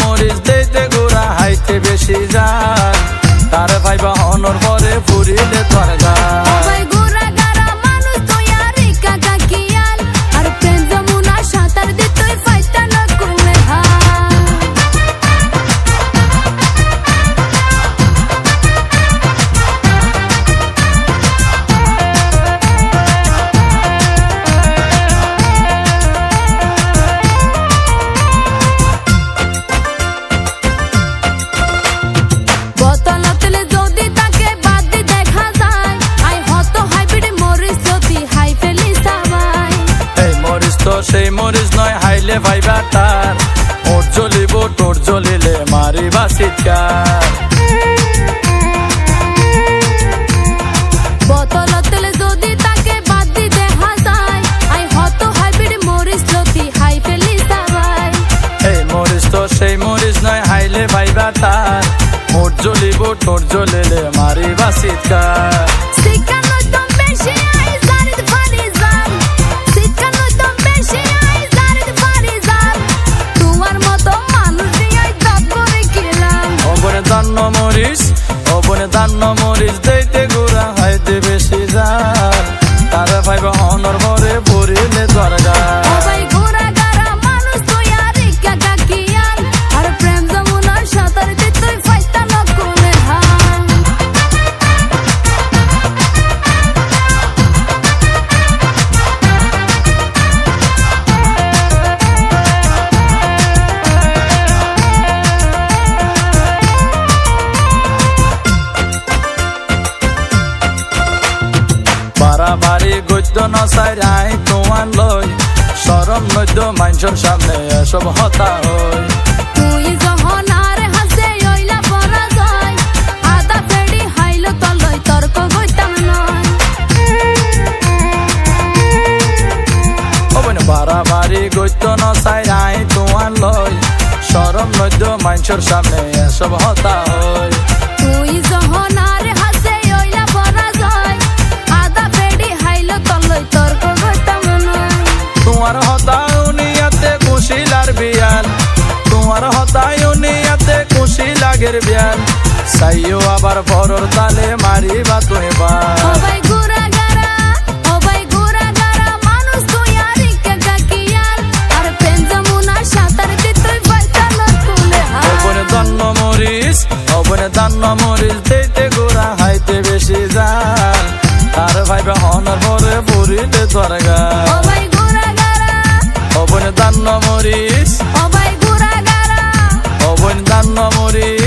মরিচ দেইতে গোড়া হাইতে বেশি যায় তার ভাইবা হনর পরে ফুরিলে তোর গায় সেই মরিচ নয় হাইলে ভাইবা তার ওর জ্বলিব তোর জ্বলিলে মারিবা চিৎকার বোতলতলে যদি তাকে বাদ দি দেখা যায় আই হত হাইব্রিড মরিচ লতি হাই ফেলি সাবাই এই মরিচ তো সেই মরিচ নয় হাইলে ভাইবা তার ওর জ্বলিব তোর জ্বলিলে মারিবা চিৎকার ধান্য মরিচ দেইতে গোড়া হাইতে বেশি যায় তার ভাইবা হনর ভরে পড়িলে তোর গায় বাড়ি গদ্য নসাই আই তোমার লই সরম নদ্য মানুষের সামনে এসব হতা হই তুই যখন আর হাসে ওইলা পরা যায় আদা ফেড়ি হাইলো তলই তর্ক কইতাম নয় ওবনে বাড়ি গদ্য নসাই আই তোমার লই সরম নদ্য মানুষের সামনে এসব হতা হই তুই যখন আর হাসে ওইলা পরা যায় আদা ফেড়ি হাইলো তলই তর্ক কইতাম নয় তোমার হতাউনিয়াতে খুশি লার বিয়ান তোমার হতাউনিয়াতে খুশি লাগের বিয়ান সাইও আবার বড়র তালে মারিবা তুই বা ও ভাই গুরাগারা ও ভাই গুরাগারা মানুষ তুই আর কে গাকিয়াল আর প্রেম যমুনা সাঁতার দি তুই ফাইতা না তুলে হা ওবনে ধান্য মরিচ দেইতে গোড়া হাইতে বেশি যায় তার ভাইবা হনর পরে পুরিতে তোর গায় ও ভাই গুরাগারা ওবনে ধান্য মরিচ ও ভাই গুরাগারা ওবনে ধান্য মরিচ